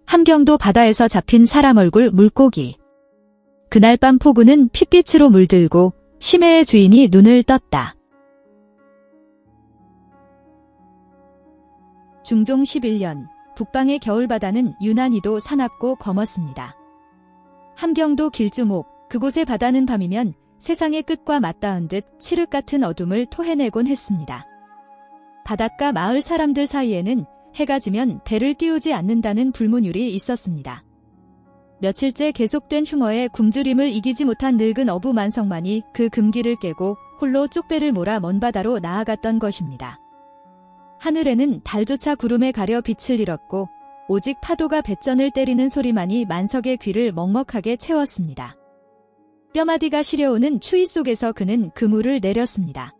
함경도 바다에서 잡힌 사람 얼굴 물고기. 그날 밤 포구는 핏빛으로 물들고 심해의 주인이 눈을 떴다. 중종 11년 북방의 겨울바다는 유난히도 사납고 검었습니다. 함경도 길주목, 그곳의 바다는 밤이면 세상의 끝과 맞닿은 듯 칠흑 같은 어둠을 토해내곤 했습니다. 바닷가 마을 사람들 사이에는 해가 지면 배를 띄우지 않는다는 불문율이 있었습니다. 며칠째 계속된 흉어에 굶주림을 이기지 못한 늙은 어부 만성만이 그 금기를 깨고 홀로 쪽배를 몰아 먼 바다로 나아갔던 것입니다. 하늘에는 달조차 구름에 가려 빛을 잃었고 오직 파도가 뱃전을 때리는 소리만이 만석의 귀를 먹먹하게 채웠습니다. 뼈마디가 시려오는 추위 속에서 그는 그물을 내렸습니다.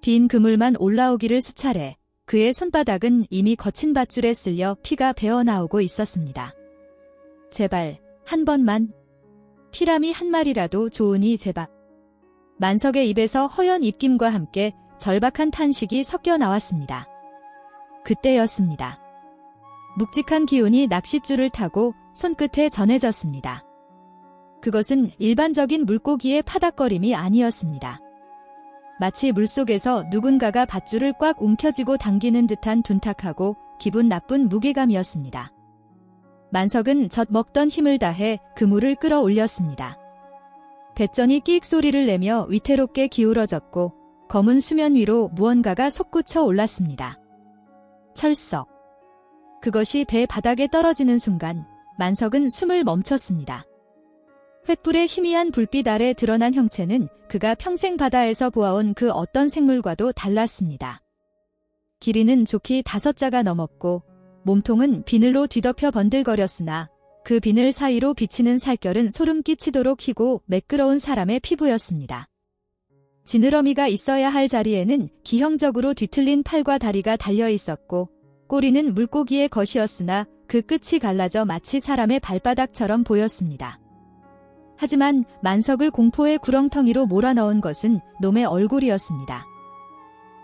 빈 그물만 올라오기를 수차례 그의 손바닥은 이미 거친 밧줄에 쓸려 피가 배어나오고 있었습니다. 제발 한 번만, 피라미 한 마리라도 좋으니 제발. 만석의 입에서 허연 입김과 함께 절박한 탄식이 섞여 나왔습니다. 그때였습니다. 묵직한 기운이 낚싯줄을 타고 손끝에 전해졌습니다. 그것은 일반적인 물고기의 파닥거림이 아니었습니다. 마치 물속에서 누군가가 밧줄을 꽉 움켜쥐고 당기는 듯한 둔탁하고 기분 나쁜 무게감이었습니다. 만석은 젖 먹던 힘을 다해 그물을 끌어올렸습니다. 뱃전이 끽 소리를 내며 위태롭게 기울어졌고 검은 수면 위로 무언가가 솟구쳐 올랐습니다. 철썩. 그것이 배 바닥에 떨어지는 순간 만석은 숨을 멈췄습니다. 횃불의 희미한 불빛 아래 드러난 형체는 그가 평생 바다에서 보아온 그 어떤 생물과도 달랐습니다. 길이는 좋기 5자가 넘었고 몸통은 비늘로 뒤덮여 번들거렸으나 그 비늘 사이로 비치는 살결은 소름 끼치도록 희고 매끄러운 사람의 피부였습니다. 지느러미가 있어야 할 자리에는 기형적으로 뒤틀린 팔과 다리가 달려 있었고 꼬리는 물고기의 것이었으나 그 끝이 갈라져 마치 사람의 발바닥처럼 보였습니다. 하지만 만석을 공포의 구렁텅이로 몰아넣은 것은 놈의 얼굴이었습니다.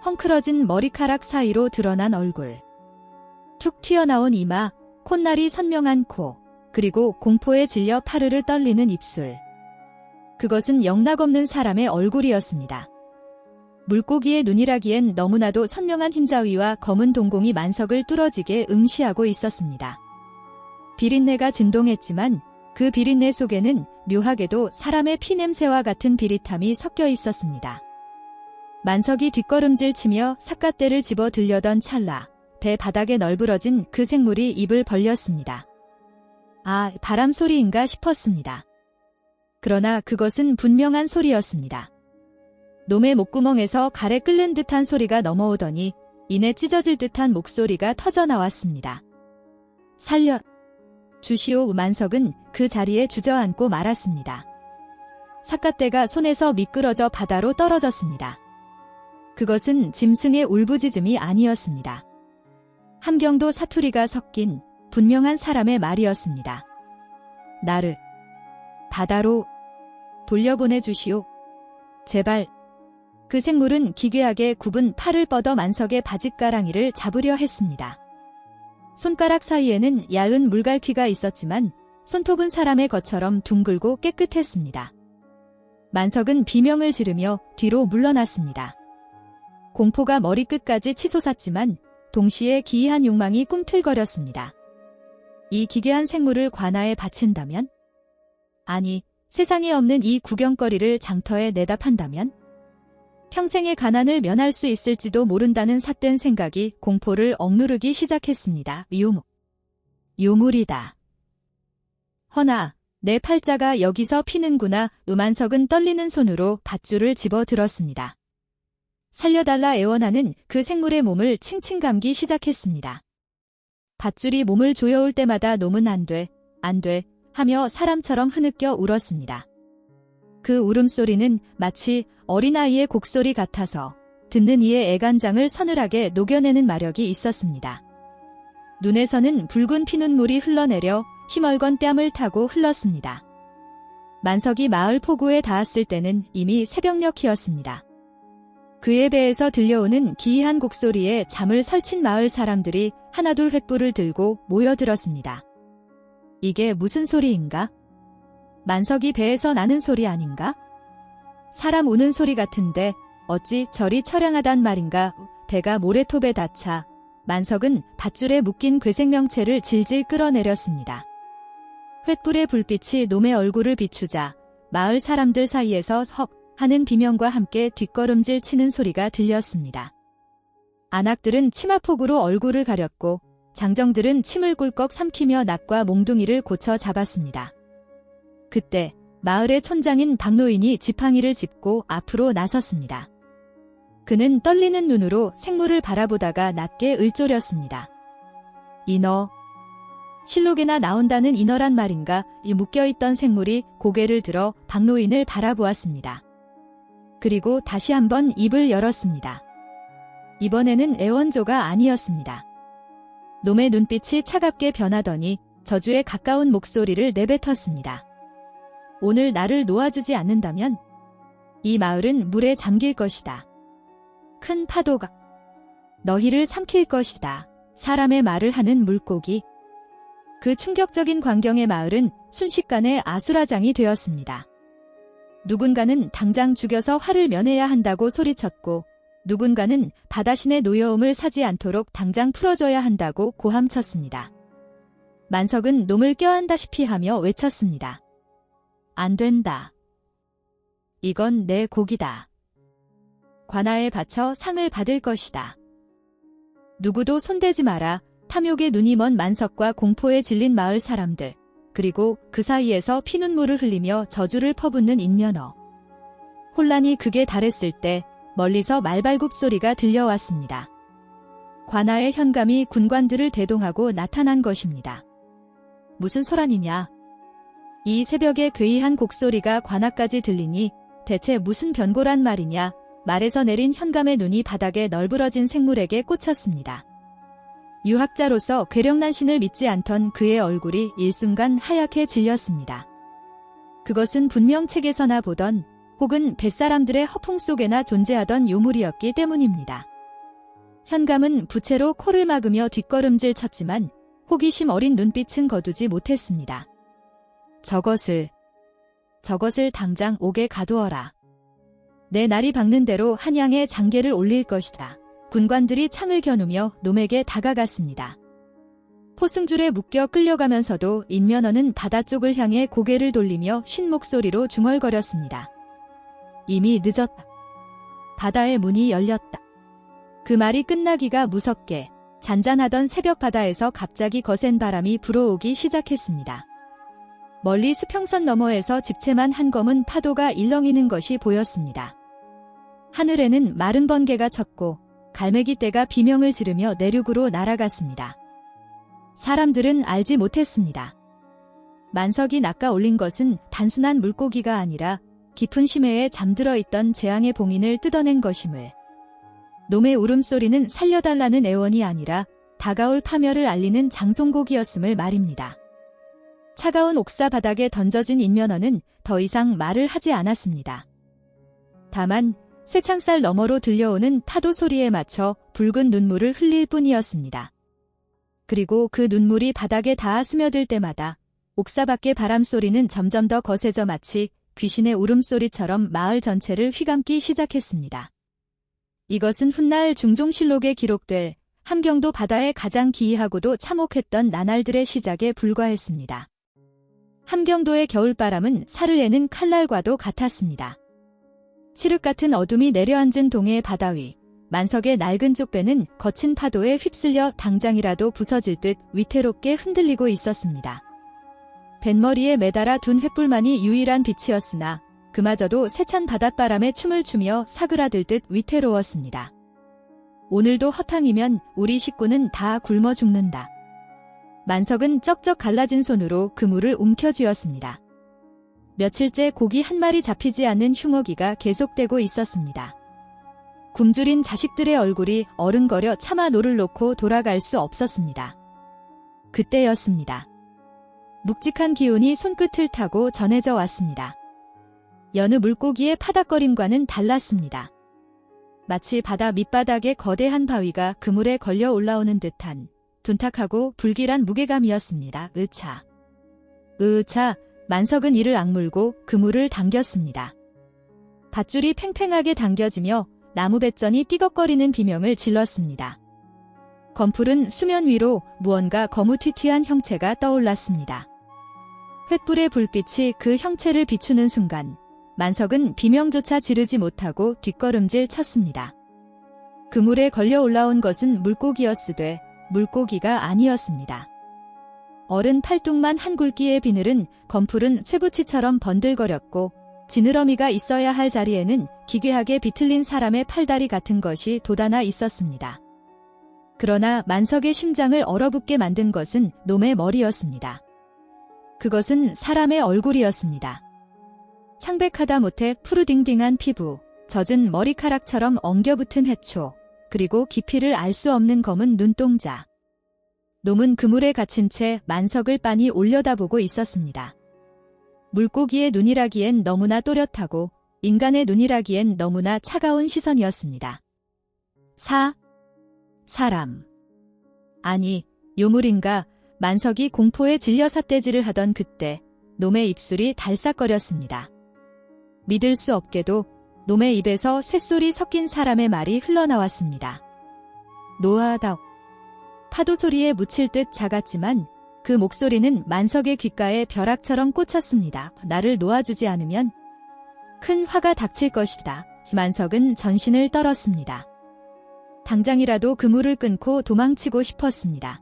헝클어진 머리카락 사이로 드러난 얼굴. 툭 튀어나온 이마, 콧날이 선명한 코, 그리고 공포에 질려 파르르 떨리는 입술. 그것은 영락없는 사람의 얼굴이었습니다. 물고기의 눈이라기엔 너무나도 선명한 흰자위와 검은 동공이 만석을 뚫어지게 응시하고 있었습니다. 비린내가 진동했지만 그 비린내 속에는 묘하게도 사람의 피냄새와 같은 비릿함이 섞여 있었습니다. 만석이 뒷걸음질 치며 삿갓대를 집어 들려던 찰나 배 바닥에 널브러진 그 생물이 입을 벌렸습니다. 아, 바람 소리인가 싶었습니다. 그러나 그것은 분명한 소리였습니다. 놈의 목구멍에서 가래 끓는 듯한 소리가 넘어오더니 이내 찢어질 듯한 목소리가 터져 나왔습니다. 살려 주시오. 만석은 그 자리에 주저앉고 말았습니다. 삿갓대가 손에서 미끄러져 바다로 떨어졌습니다. 그것은 짐승의 울부짖음이 아니었습니다. 함경도 사투리가 섞인 분명한 사람의 말이었습니다. 나를 바다로 돌려보내 주시오. 제발. 그 생물은 기괴하게 굽은 팔을 뻗어 만석의 바짓가랑이를 잡으려 했습니다. 손가락 사이에는 얇은 물갈퀴가 있었지만 손톱은 사람의 것처럼 둥글고 깨끗했습니다. 만석은 비명을 지르며 뒤로 물러났습니다. 공포가 머리끝까지 치솟았지만 동시에 기이한 욕망이 꿈틀거렸습니다. 이 기괴한 생물을 관아에 바친다면? 아니, 세상에 없는 이 구경거리를 장터에 내다 판다면? 평생의 가난을 면할 수 있을지도 모른다는 삿된 생각이 공포를 억누르기 시작했습니다. 유물이다. 허나 내 팔자가 여기서 피는구나. 노만석은 떨리는 손으로 밧줄을 집어 들었습니다. 살려달라 애원하는 그 생물의 몸을 칭칭 감기 시작했습니다. 밧줄이 몸을 조여올 때마다 놈은 안 돼, 안 돼 하며 사람처럼 흐느껴 울었습니다. 그 울음소리는 마치 어린아이의 곡소리 같아서 듣는 이의 애간장을 서늘하게 녹여내는 마력이 있었습니다. 눈에서는 붉은 피눈물이 흘러내려 희멀건 뺨을 타고 흘렀습니다. 만석이 마을 포구에 닿았을 때는 이미 새벽녘이었습니다. 그의 배에서 들려오는 기이한 곡소리에 잠을 설친 마을 사람들이 하나둘 횃불을 들고 모여들었습니다. 이게 무슨 소리인가? 만석이 배에서 나는 소리 아닌가? 사람 우는 소리 같은데 어찌 저리 처량하단 말인가? 배가 모래톱에 닿자 만석은 밧줄에 묶인 괴생명체를 질질 끌어내렸습니다. 횃불의 불빛이 놈의 얼굴을 비추자 마을 사람들 사이에서 헉 하는 비명과 함께 뒷걸음질 치는 소리가 들렸습니다. 안악들은 치마폭으로 얼굴을 가렸고 장정들은 침을 꿀꺽 삼키며 낫과 몽둥이를 고쳐 잡았습니다. 그때 마을의 촌장인 박노인이 지팡이를 짚고 앞으로 나섰습니다. 그는 떨리는 눈으로 생물을 바라보다가 낮게 을조렸습니다. 인어. 실록에나 나온다는 인어란 말인가? 이 묶여있던 생물이 고개를 들어 박노인을 바라보았습니다. 그리고 다시 한번 입을 열었습니다. 이번에는 애원조가 아니었습니다. 놈의 눈빛이 차갑게 변하더니 저주에 가까운 목소리를 내뱉었습니다. 오늘 나를 놓아주지 않는다면 이 마을은 물에 잠길 것이다. 큰 파도가 너희를 삼킬 것이다. 사람의 말을 하는 물고기. 그 충격적인 광경에 마을은 순식간에 아수라장이 되었습니다. 누군가는 당장 죽여서 화를 면해야 한다고 소리쳤고 누군가는 바다신의 노여움을 사지 않도록 당장 풀어줘야 한다고 고함쳤습니다. 만석은 놈을 껴안다시피 하며 외쳤습니다. 안 된다. 이건 내 고기다. 관아에 바쳐 상을 받을 것이다. 누구도 손대지 마라. 탐욕에 눈이 먼 만석과 공포에 질린 마을 사람들, 그리고 그 사이에서 피눈물을 흘리며 저주를 퍼붓는 인면허. 혼란이 극에 달했을 때 멀리서 말발굽 소리가 들려왔습니다. 관아의 현감이 군관들을 대동하고 나타난 것입니다. 무슨 소란이냐? 이 새벽에 괴이한 곡소리가 관아까지 들리니 대체 무슨 변고란 말이냐? 말에서 내린 현감의 눈이 바닥에 널브러진 생물에게 꽂혔습니다. 유학자로서 괴력난신을 믿지 않던 그의 얼굴이 일순간 하얗게 질렸습니다. 그것은 분명 책에서나 보던 혹은 뱃사람들의 허풍 속에나 존재하던 요물이었기 때문입니다. 현감은 부채로 코를 막으며 뒷걸음질 쳤지만 호기심 어린 눈빛은 거두지 못했습니다. 저것을 당장 옥에 가두어라. 내 날이 박는 대로 한양에 장계를 올릴 것이다. 군관들이 창을 겨누며 놈에게 다가갔습니다. 포승줄에 묶여 끌려가면서도 인면허는 바다 쪽을 향해 고개를 돌리며 쉰 목소리로 중얼거렸습니다. 이미 늦었다. 바다의 문이 열렸다. 그 말이 끝나기가 무섭게 잔잔하던 새벽 바다에서 갑자기 거센 바람이 불어오기 시작했습니다. 멀리 수평선 너머에서 집채만 한 검은 파도가 일렁이는 것이 보였습니다. 하늘에는 마른 번개가 쳤고 갈매기떼가 비명을 지르며 내륙으로 날아갔습니다. 사람들은 알지 못했습니다. 만석이 낚아 올린 것은 단순한 물고기가 아니라 깊은 심해에 잠들어 있던 재앙의 봉인을 뜯어낸 것임을. 놈의 울음소리는 살려달라는 애원이 아니라 다가올 파멸을 알리는 장송곡이었음을 말입니다. 차가운 옥사 바닥에 던져진 인면허는 더 이상 말을 하지 않았습니다. 다만 쇠창살 너머로 들려오는 파도 소리에 맞춰 붉은 눈물을 흘릴 뿐이었습니다. 그리고 그 눈물이 바닥에 닿아 스며들 때마다 옥사 밖의 바람소리는 점점 더 거세져 마치 귀신의 울음소리처럼 마을 전체를 휘감기 시작했습니다. 이것은 훗날 중종실록에 기록될 함경도 바다의 가장 기이하고도 참혹했던 나날들의 시작에 불과했습니다. 함경도의 겨울바람은 살을 내는 칼날과도 같았습니다. 칠흑 같은 어둠이 내려앉은 동해의 바다 위, 만석의 낡은 쪽배는 거친 파도에 휩쓸려 당장이라도 부서질 듯 위태롭게 흔들리고 있었습니다. 뱃머리에 매달아 둔 횃불만이 유일한 빛이었으나 그마저도 세찬 바닷바람에 춤을 추며 사그라들 듯 위태로웠습니다. 오늘도 허탕이면 우리 식구는 다 굶어 죽는다. 만석은 쩍쩍 갈라진 손으로 그물을 움켜쥐었습니다. 며칠째 고기 한 마리 잡히지 않는 흉어기가 계속되고 있었습니다. 굶주린 자식들의 얼굴이 어른거려 차마 노를 놓고 돌아갈 수 없었습니다. 그때였습니다. 묵직한 기운이 손끝을 타고 전해져 왔습니다. 여느 물고기의 파닥거림과는 달랐습니다. 마치 바다 밑바닥에 거대한 바위가 그물에 걸려 올라오는 듯한 둔탁하고 불길한 무게감이었습니다. 으차. 으차, 만석은 이를 악물고 그물을 당겼습니다. 밧줄이 팽팽하게 당겨지며 나무 배전이 삐걱거리는 비명을 질렀습니다. 검풀은 수면 위로 무언가 거무튀튀한 형체가 떠올랐습니다. 횃불의 불빛이 그 형체를 비추는 순간 만석은 비명조차 지르지 못하고 뒷걸음질 쳤습니다. 그물에 걸려 올라온 것은 물고기였으되 물고기가 아니었습니다. 어른 팔뚝만 한 굵기의 비늘은 검풀은 쇠붙이처럼 번들거렸고 지느러미가 있어야 할 자리에는 기괴하게 비틀린 사람의 팔다리 같은 것이 돋아나 있었습니다. 그러나 만석의 심장을 얼어붙게 만든 것은 놈의 머리였습니다. 그것은 사람의 얼굴이었습니다. 창백하다 못해 푸르딩딩한 피부, 젖은 머리카락처럼 엉겨붙은 해초, 그리고 깊이를 알 수 없는 검은 눈동자. 놈은 그물에 갇힌 채 만석을 빤히 올려다보고 있었습니다. 물고기의 눈이라기엔 너무나 또렷하고 인간의 눈이라기엔 너무나 차가운 시선이었습니다. 사람. 아니, 요물인가. 만석이 공포에 질려 삿대질을 하던 그때 놈의 입술이 달싹거렸습니다. 믿을 수 없게도 놈의 입에서 쇳소리 섞인 사람의 말이 흘러나왔습니다. 노하다. 파도 소리에 묻힐 듯 작았지만 그 목소리는 만석의 귓가에 벼락처럼 꽂혔습니다. 나를 놓아주지 않으면 큰 화가 닥칠 것이다. 만석은 전신을 떨었습니다. 당장이라도 그물을 끊고 도망치고 싶었습니다.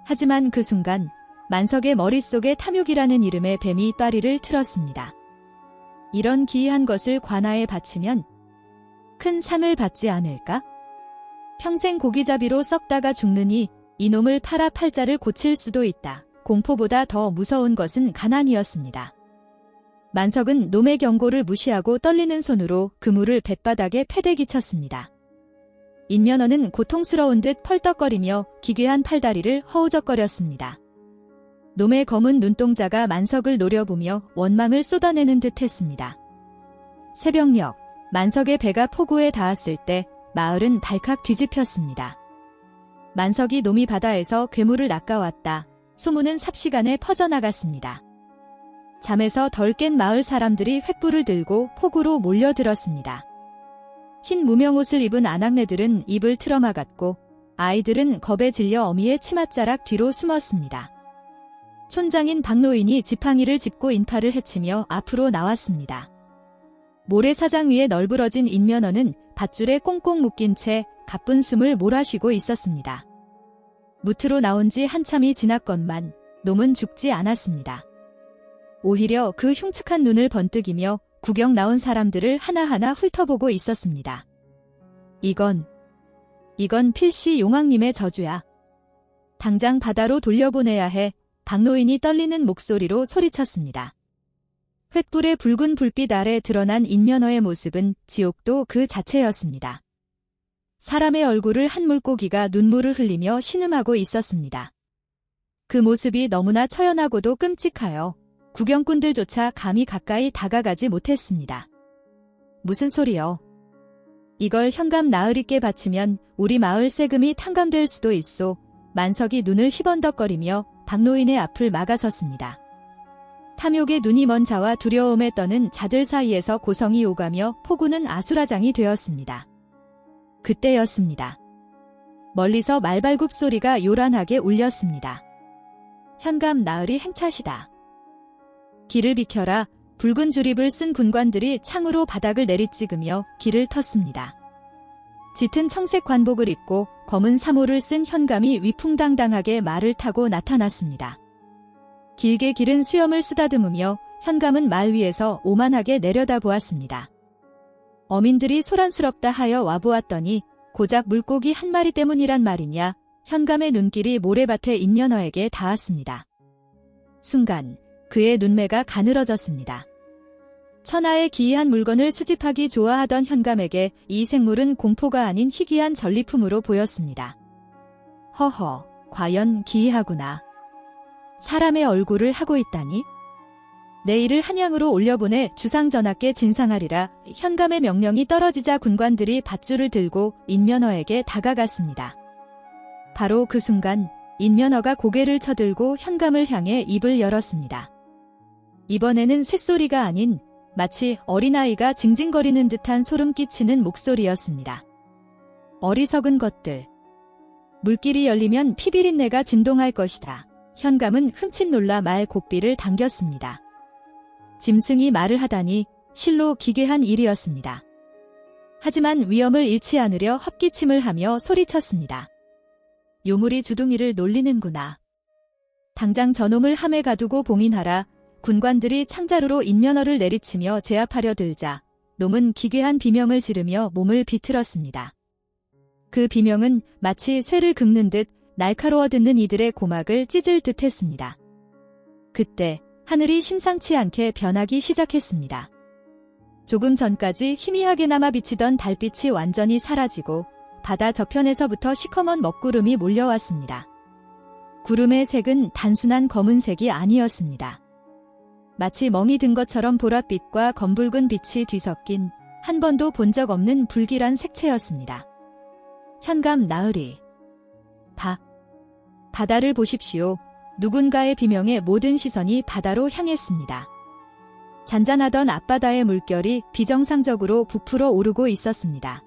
하지만 그 순간 만석의 머릿속에 탐욕이라는 이름의 뱀이 따리를 틀었습니다. 이런 기이한 것을 관아에 바치면 큰 상을 받지 않을까? 평생 고기잡이로 썩다가 죽느니 이놈을 팔아 팔자를 고칠 수도 있다. 공포보다 더 무서운 것은 가난이었습니다. 만석은 놈의 경고를 무시하고 떨리는 손으로 그물을 뱃바닥에 패대기 쳤습니다. 인면허는 고통스러운 듯 펄떡거리며 기괴한 팔다리를 허우적거렸습니다. 놈의 검은 눈동자가 만석을 노려보며 원망을 쏟아내는 듯 했습니다. 새벽녘, 만석의 배가 포구에 닿았을 때 마을은 발칵 뒤집혔습니다. 만석이 놈이 바다에서 괴물을 낚아왔다. 소문은 삽시간에 퍼져나갔습니다. 잠에서 덜 깬 마을 사람들이 횃불을 들고 포구로 몰려들었습니다. 흰 무명옷을 입은 아낙네들은 입을 틀어막았고 아이들은 겁에 질려 어미의 치맛자락 뒤로 숨었습니다. 촌장인 박노인이 지팡이를 짚고 인파를 해치며 앞으로 나왔습니다. 모래사장 위에 널브러진 인면허는 밧줄에 꽁꽁 묶인 채 가쁜 숨을 몰아쉬고 있었습니다. 무트로 나온 지 한참이 지났건만 놈은 죽지 않았습니다. 오히려 그 흉측한 눈을 번뜩이며 구경 나온 사람들을 하나하나 훑어보고 있었습니다. 이건 필시 용왕님의 저주야. 당장 바다로 돌려보내야 해. 박노인이 떨리는 목소리로 소리쳤습니다. 횃불의 붉은 불빛 아래 드러난 인면허의 모습은 지옥도 그 자체였습니다. 사람의 얼굴을 한 물고기가 눈물을 흘리며 신음하고 있었습니다. 그 모습이 너무나 처연하고도 끔찍하여 구경꾼들조차 감히 가까이 다가가지 못했습니다. 무슨 소리여? 이걸 현감 나으리께 바치면 우리 마을 세금이 탕감될 수도 있소. 만석이 눈을 희번덕거리며 박노인의 앞을 막아섰습니다. 탐욕의 눈이 먼 자와 두려움에 떠는 자들 사이에서 고성이 오가며 포구는 아수라장이 되었습니다. 그때였습니다. 멀리서 말발굽 소리가 요란하게 울렸습니다. 현감 나으리 행차시다. 길을 비켜라. 붉은 주립을 쓴 군관들이 창으로 바닥을 내리찍으며 길을 텄습니다. 짙은 청색 관복을 입고 검은 사모를 쓴 현감이 위풍당당하게 말을 타고 나타났습니다. 길게 기른 수염을 쓰다듬으며 현감은 말 위에서 오만하게 내려다보았습니다. 어민들이 소란스럽다 하여 와보았더니 고작 물고기 한 마리 때문이란 말이냐. 현감의 눈길이 모래밭의 인면허에게 닿았습니다. 순간 그의 눈매가 가늘어졌습니다. 천하의 기이한 물건을 수집하기 좋아하던 현감에게 이 생물은 공포가 아닌 희귀한 전리품으로 보였습니다. 허허, 과연 기이하구나. 사람의 얼굴을 하고 있다니? 내일을 한양으로 올려보내 주상전하께 진상하리라. 현감의 명령이 떨어지자 군관들이 밧줄을 들고 인면허에게 다가갔습니다. 바로 그 순간 인면허가 고개를 쳐들고 현감을 향해 입을 열었습니다. 이번에는 쇳소리가 아닌 마치 어린아이가 징징거리는 듯한 소름 끼치는 목소리였습니다. 어리석은 것들. 물길이 열리면 피비린내가 진동할 것이다. 현감은 흠칫 놀라 말 고삐를 당겼습니다. 짐승이 말을 하다니 실로 기괴한 일이었습니다. 하지만 위험을 잃지 않으려 헛기침을 하며 소리쳤습니다. 요물이 주둥이를 놀리는구나. 당장 저놈을 함에 가두고 봉인하라. 군관들이 창자루로 인면허를 내리치며 제압하려 들자 놈은 기괴한 비명을 지르며 몸을 비틀었습니다. 그 비명은 마치 쇠를 긁는 듯 날카로워 듣는 이들의 고막을 찢을 듯 했습니다. 그때 하늘이 심상치 않게 변하기 시작했습니다. 조금 전까지 희미하게나마 비치던 달빛이 완전히 사라지고 바다 저편에서부터 시커먼 먹구름이 몰려왔습니다. 구름의 색은 단순한 검은색이 아니었습니다. 마치 멍이 든 것처럼 보랏빛과 검붉은 빛이 뒤섞인 한 번도 본 적 없는 불길한 색채였습니다. 현감 나으리. 바다를 보십시오. 누군가의 비명에 모든 시선이 바다로 향했습니다. 잔잔하던 앞바다의 물결이 비정상적으로 부풀어 오르고 있었습니다.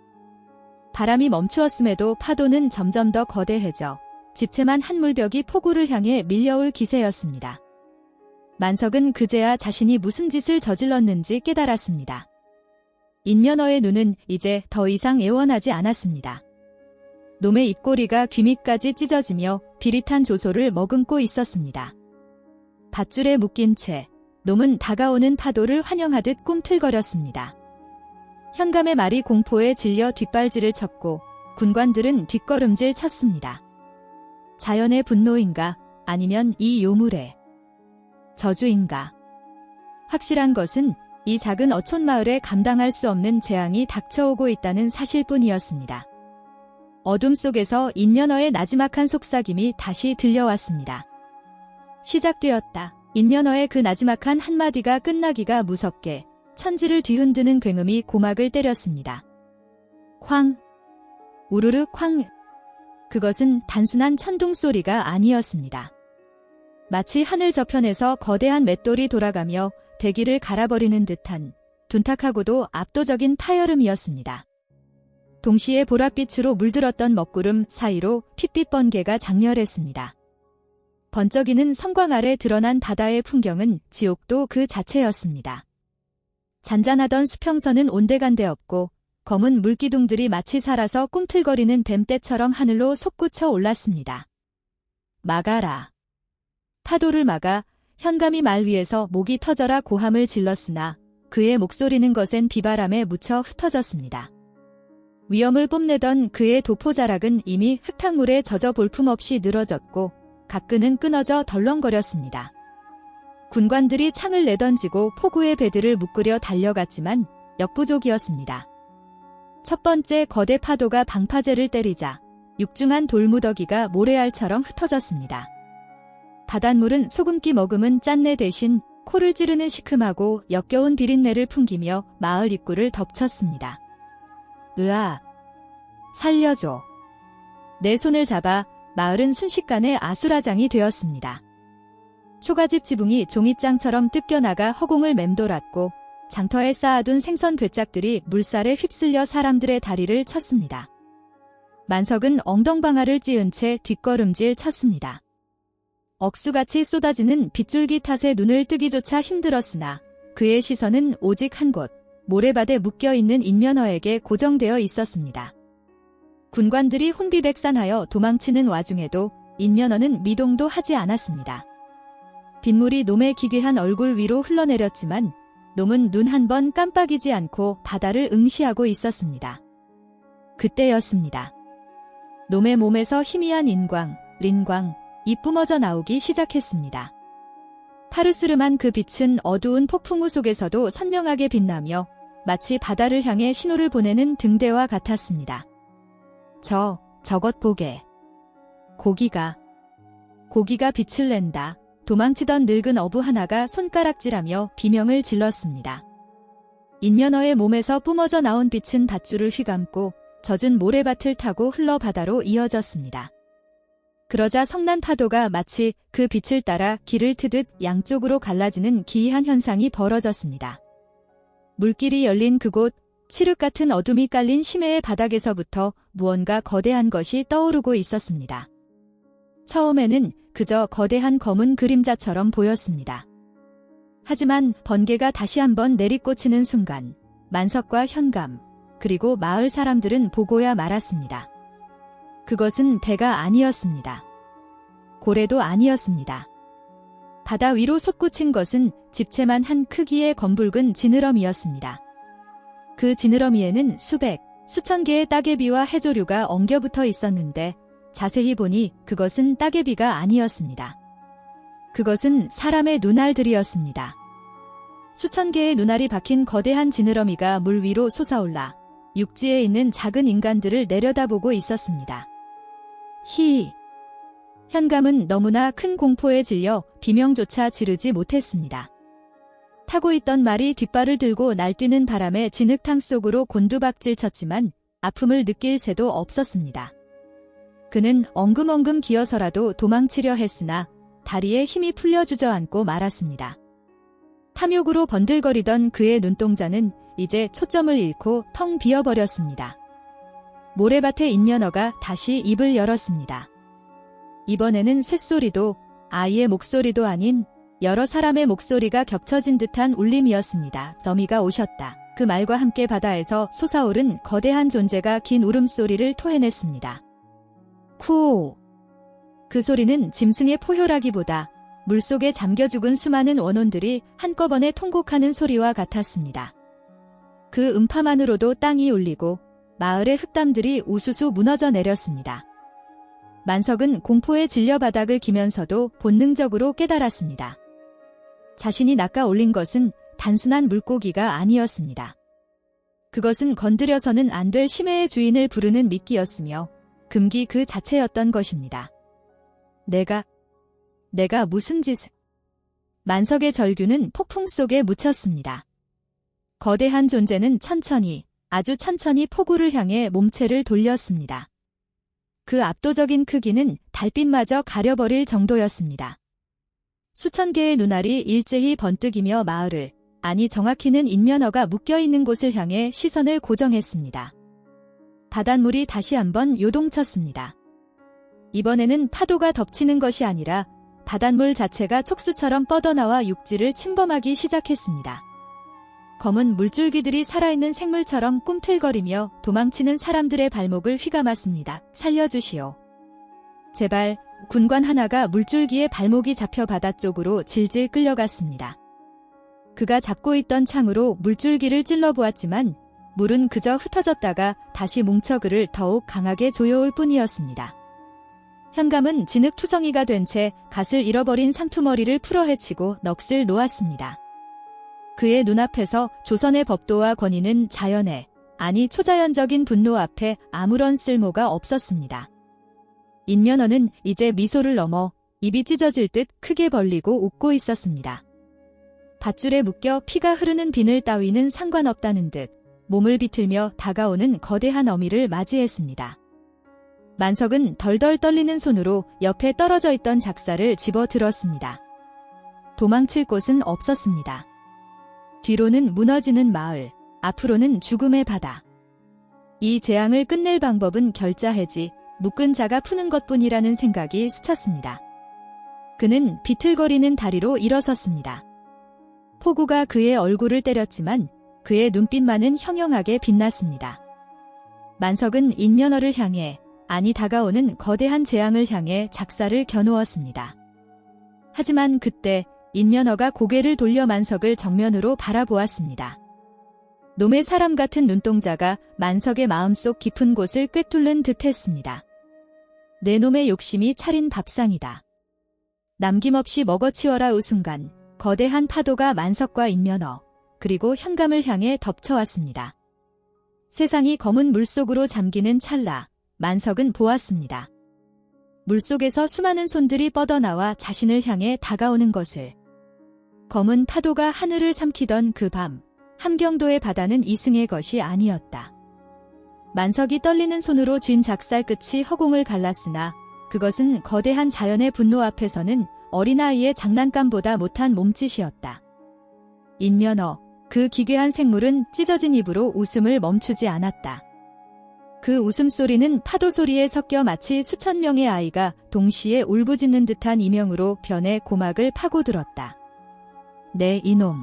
바람이 멈추었음에도 파도는 점점 더 거대해져 집채만 한 물벽이 포구를 향해 밀려올 기세였습니다. 만석은 그제야 자신이 무슨 짓을 저질렀는지 깨달았습니다. 인면허의 눈은 이제 더 이상 애원하지 않았습니다. 놈의 입꼬리가 귀밑까지 찢어지며 비릿한 조소를 머금고 있었습니다. 밧줄에 묶인 채 놈은 다가오는 파도를 환영하듯 꿈틀거렸습니다. 현감의 말이 공포에 질려 뒷발질을 쳤고 군관들은 뒷걸음질 쳤습니다. 자연의 분노인가 아니면 이 요물의 저주인가. 확실한 것은 이 작은 어촌마을에 감당할 수 없는 재앙이 닥쳐오고 있다는 사실뿐이었습니다. 어둠 속에서 인면허의 나지막한 속삭임이 다시 들려왔습니다. 시작되었다. 인면허의 그 나지막한 한마디가 끝나기가 무섭게 천지를 뒤흔드는 굉음이 고막을 때렸습니다. 쾅. 우르르 쾅. 그것은 단순한 천둥 소리가 아니었습니다. 마치 하늘 저편에서 거대한 맷돌이 돌아가며 대기를 갈아버리는 듯한 둔탁하고도 압도적인 파열음이었습니다. 동시에 보랏빛으로 물들었던 먹구름 사이로 핏빛 번개가 장렬했습니다. 번쩍이는 섬광 아래 드러난 바다의 풍경은 지옥도 그 자체였습니다. 잔잔하던 수평선은 온데간데 없고 검은 물기둥들이 마치 살아서 꿈틀거리는 뱀떼처럼 하늘로 솟구쳐 올랐습니다. 막아라. 파도를 막아. 현감이 말 위에서 목이 터져라 고함을 질렀으나 그의 목소리는 거센 비바람에 묻혀 흩어졌습니다. 위험을 뽐내던 그의 도포자락은 이미 흙탕물에 젖어 볼품없이 늘어졌고 가끈은 끊어져 덜렁거렸습니다. 군관들이 창을 내던지고 포구의 배들을 묶으려 달려갔지만 역부족이었습니다. 첫 번째 거대 파도가 방파제를 때리자 육중한 돌무더기가 모래알처럼 흩어졌습니다. 바닷물은 소금기 머금은 짠내 대신 코를 찌르는 시큼하고 역겨운 비린내를 풍기며 마을 입구를 덮쳤습니다. 으아! 살려줘! 내 손을 잡아. 마을은 순식간에 아수라장이 되었습니다. 초가집 지붕이 종잇장처럼 뜯겨나가 허공을 맴돌았고 장터에 쌓아둔 생선 괴짝들이 물살에 휩쓸려 사람들의 다리를 쳤습니다. 만석은 엉덩방아를 찧은 채 뒷걸음질 쳤습니다. 억수같이 쏟아지는 빗줄기 탓에 눈을 뜨기조차 힘들었으나 그의 시선은 오직 한 곳, 모래밭에 묶여있는 인면허에게 고정되어 있었습니다. 군관들이 혼비백산하여 도망치는 와중에도 인면허는 미동도 하지 않았습니다. 빗물이 놈의 기괴한 얼굴 위로 흘러내렸지만 놈은 눈 한 번 깜빡이지 않고 바다를 응시하고 있었습니다. 그때였습니다. 놈의 몸에서 희미한 인광, 린광, 이 뿜어져 나오기 시작했습니다. 파르스름한 그 빛은 어두운 폭풍우 속에서도 선명하게 빛나며 마치 바다를 향해 신호를 보내는 등대와 같았습니다. 저것 보게. 고기가 빛을 낸다. 도망치던 늙은 어부 하나가 손가락질하며 비명을 질렀습니다. 인면허의 몸에서 뿜어져 나온 빛은 밧줄을 휘감고 젖은 모래밭을 타고 흘러 바다로 이어졌습니다. 그러자 성난 파도가 마치 그 빛을 따라 길을 트듯 양쪽으로 갈라지는 기이한 현상이 벌어졌습니다. 물길이 열린 그곳, 칠흑 같은 어둠이 깔린 심해의 바닥에서부터 무언가 거대한 것이 떠오르고 있었습니다. 처음에는 그저 거대한 검은 그림자처럼 보였습니다. 하지만 번개가 다시 한번 내리꽂히는 순간 만석과 현감, 그리고 마을 사람들은 보고야 말았습니다. 그것은 배가 아니었습니다. 고래도 아니었습니다. 바다 위로 솟구친 것은 집채만 한 크기의 검붉은 지느러미였습니다. 그 지느러미에는 수천 개의 따개비와 해조류가 엉겨붙어 있었는데 자세히 보니 그것은 따개비가 아니었습니다. 그것은 사람의 눈알들이었습니다. 수천 개의 눈알이 박힌 거대한 지느러미가 물 위로 솟아올라 육지에 있는 작은 인간들을 내려다보고 있었습니다. 현감은 너무나 큰 공포에 질려 비명조차 지르지 못했습니다. 타고 있던 말이 뒷발을 들고 날뛰는 바람에 진흙탕 속으로 곤두박질 쳤지만 아픔을 느낄 새도 없었습니다. 그는 엉금엉금 기어서라도 도망치려 했으나 다리에 힘이 풀려 주저앉고 말았습니다. 탐욕으로 번들거리던 그의 눈동자는 이제 초점을 잃고 텅 비어버렸습니다. 모래밭의 인면허가 다시 입을 열었습니다. 이번에는 쇳소리도 아이의 목소리도 아닌 여러 사람의 목소리가 겹쳐진 듯한 울림이었습니다. 더미가 오셨다. 그 말과 함께 바다에서 솟아오른 거대한 존재가 긴 울음소리를 토해냈습니다. 쿠오. 그 소리는 짐승의 포효라기보다 물속에 잠겨 죽은 수많은 원혼들이 한꺼번에 통곡하는 소리와 같았습니다. 그 음파만으로도 땅이 울리고 마을의 흙담들이 우수수 무너져 내렸습니다. 만석은 공포에 질려 바닥을 기면서도 본능적으로 깨달았습니다. 자신이 낚아 올린 것은 단순한 물고기가 아니었습니다. 그것은 건드려서는 안 될 심해의 주인을 부르는 미끼였으며 금기 그 자체였던 것입니다. 내가 무슨 짓을... 만석의 절규는 폭풍 속에 묻혔습니다. 거대한 존재는 아주 천천히 포구를 향해 몸체를 돌렸습니다. 그 압도적인 크기는 달빛마저 가려버릴 정도였습니다. 수천 개의 눈알이 일제히 번뜩이며 마을을, 아니 정확히는 인면허가 묶여있는 곳을 향해 시선을 고정했습니다. 바닷물이 다시 한번 요동쳤습니다. 이번에는 파도가 덮치는 것이 아니라 바닷물 자체가 촉수처럼 뻗어나와 육지를 침범하기 시작했습니다. 검은 물줄기들이 살아있는 생물처럼 꿈틀거리며 도망치는 사람들의 발목을 휘감았습니다. 살려주시오. 제발. 군관 하나가 물줄기에 발목이 잡혀 바다 쪽으로 질질 끌려갔습니다. 그가 잡고 있던 창으로 물줄기를 찔러보았지만 물은 그저 흩어졌다가 다시 뭉쳐 그를 더욱 강하게 조여올 뿐이었습니다. 현감은 진흙투성이가 된 채 갓을 잃어버린 상투머리를 풀어헤치고 넋을 놓았습니다. 그의 눈앞에서 조선의 법도와 권위는 자연의, 아니 초자연적인 분노 앞에 아무런 쓸모가 없었습니다. 인면허는 이제 미소를 넘어 입이 찢어질 듯 크게 벌리고 웃고 있었습니다. 밧줄에 묶여 피가 흐르는 비늘 따위는 상관없다는 듯 몸을 비틀며 다가오는 거대한 어미를 맞이했습니다. 만석은 덜덜 떨리는 손으로 옆에 떨어져 있던 작사를 집어 들었습니다. 도망칠 곳은 없었습니다. 뒤로는 무너지는 마을, 앞으로는 죽음의 바다. 이 재앙을 끝낼 방법은 결자해지, 묶은 자가 푸는 것뿐이라는 생각이 스쳤습니다. 그는 비틀거리는 다리로 일어섰습니다. 폭우가 그의 얼굴을 때렸지만 그의 눈빛만은 형형하게 빛났습니다. 만석은 인면허를 향해, 아니 다가오는 거대한 재앙을 향해 작사를 겨누었습니다. 하지만 그때 인면허가 고개를 돌려 만석을 정면으로 바라보았습니다. 놈의 사람 같은 눈동자가 만석의 마음속 깊은 곳을 꿰뚫는 듯했습니다. 내 놈의 욕심이 차린 밥상이다. 남김없이 먹어치워라. 우순간 거대한 파도가 만석과 인면허, 그리고 현감을 향해 덮쳐왔습니다. 세상이 검은 물속으로 잠기는 찰나 만석은 보았습니다. 물속에서 수많은 손들이 뻗어나와 자신을 향해 다가오는 것을. 검은 파도가 하늘을 삼키던 그 밤, 함경도의 바다는 이승의 것이 아니었다. 만석이 떨리는 손으로 쥔 작살 끝이 허공을 갈랐으나 그것은 거대한 자연의 분노 앞에서는 어린아이의 장난감보다 못한 몸짓이었다. 인면허, 그 기괴한 생물은 찢어진 입으로 웃음을 멈추지 않았다. 그 웃음소리는 파도 소리에 섞여 마치 수천 명의 아이가 동시에 울부짖는 듯한 이명으로 변의 고막을 파고들었다. 네 이놈.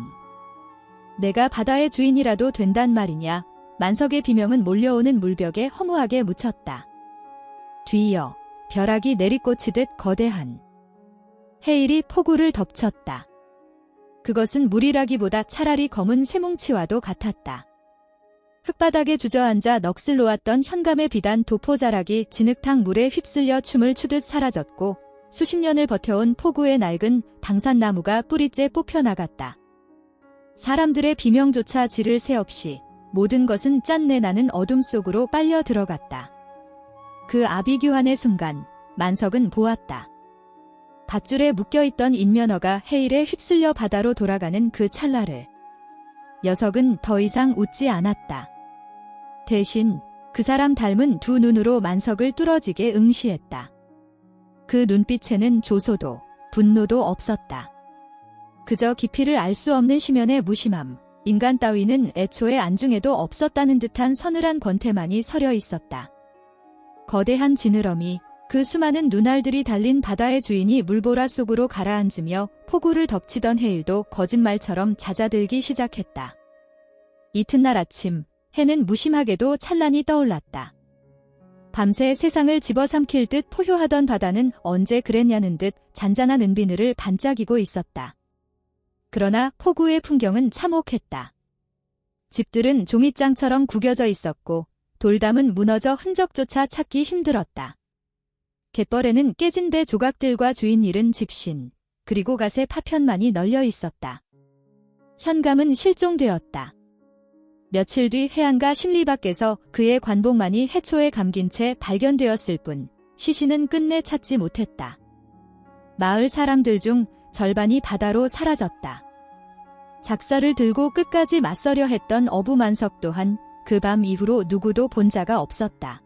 내가 바다의 주인이라도 된단 말이냐. 만석의 비명은 몰려오는 물벽에 허무하게 묻혔다. 뒤이어 벼락이 내리꽂히듯 거대한 해일이 폭우를 덮쳤다. 그것은 물이라기보다 차라리 검은 쇠뭉치와도 같았다. 흙바닥에 주저앉아 넋을 놓았던 현감의 비단 도포자락이 진흙탕 물에 휩쓸려 춤을 추듯 사라졌고 수십 년을 버텨온 폭우의 낡은 당산나무가 뿌리째 뽑혀나갔다. 사람들의 비명조차 지를 새 없이 모든 것은 짠내 나는 어둠 속으로 빨려 들어갔다. 그 아비규환의 순간 만석은 보았다. 밧줄에 묶여있던 인면허가 해일에 휩쓸려 바다로 돌아가는 그 찰나를. 녀석은 더 이상 웃지 않았다. 대신 그 사람 닮은 두 눈으로 만석을 뚫어지게 응시했다. 그 눈빛에는 조소도 분노도 없었다. 그저 깊이를 알 수 없는 심연의 무심함, 인간 따위는 애초에 안중에도 없었다는 듯한 서늘한 권태만이 서려 있었다. 거대한 지느러미, 그 수많은 눈알들이 달린 바다의 주인이 물보라 속으로 가라앉으며 폭우를 덮치던 해일도 거짓말처럼 잦아들기 시작했다. 이튿날 아침, 해는 무심하게도 찬란히 떠올랐다. 밤새 세상을 집어삼킬 듯 포효하던 바다는 언제 그랬냐는 듯 잔잔한 은비늘을 반짝이고 있었다. 그러나 폭우의 풍경은 참혹했다. 집들은 종잇장처럼 구겨져 있었고 돌담은 무너져 흔적조차 찾기 힘들었다. 갯벌에는 깨진 배 조각들과 주인 잃은 집신, 그리고 갓의 파편만이 널려 있었다. 현감은 실종되었다. 며칠 뒤 해안가 심리 밖에서 그의 관복만이 해초에 감긴 채 발견되었을 뿐 시신은 끝내 찾지 못했다. 마을 사람들 중 절반이 바다로 사라졌다. 작사를 들고 끝까지 맞서려 했던 어부만석 또한 그 밤 이후로 누구도 본 자가 없었다.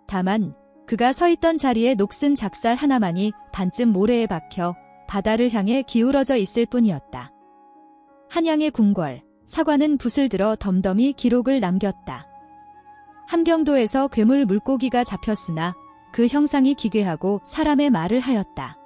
다만 그가 서 있던 자리에 녹슨 작살 하나만이 반쯤 모래에 박혀 바다를 향해 기울어져 있을 뿐이었다. 한양의 궁궐, 사관은 붓을 들어 덤덤히 기록을 남겼다. 함경도에서 괴물 물고기가 잡혔으나 그 형상이 기괴하고 사람의 말을 하였다.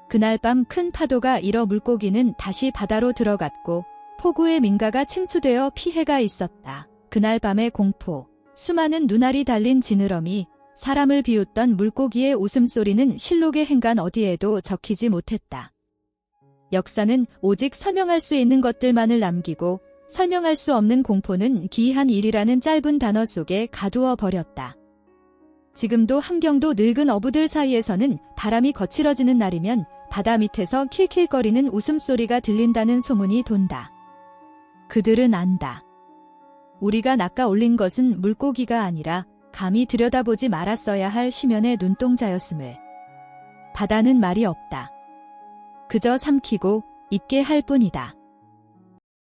그날 밤 큰 파도가 일어 물고기는 다시 바다로 들어갔고 폭우의 민가가 침수되어 피해가 있었다. 그날 밤의 공포, 수많은 눈알이 달린 지느러미, 사람을 비웃던 물고기의 웃음소리는 실록의 행간 어디에도 적히지 못했다. 역사는 오직 설명할 수 있는 것들만을 남기고 설명할 수 없는 공포는 기이한 일이라는 짧은 단어 속에 가두어 버렸다. 지금도 함경도 늙은 어부들 사이에서는 바람이 거칠어지는 날이면 바다 밑에서 킬킬거리는 웃음소리가 들린다는 소문이 돈다. 그들은 안다. 우리가 낚아 올린 것은 물고기가 아니라 감히 들여다보지 말았어야 할 심연의 눈동자였음을. 바다는 말이 없다. 그저 삼키고 잊게 할 뿐이다.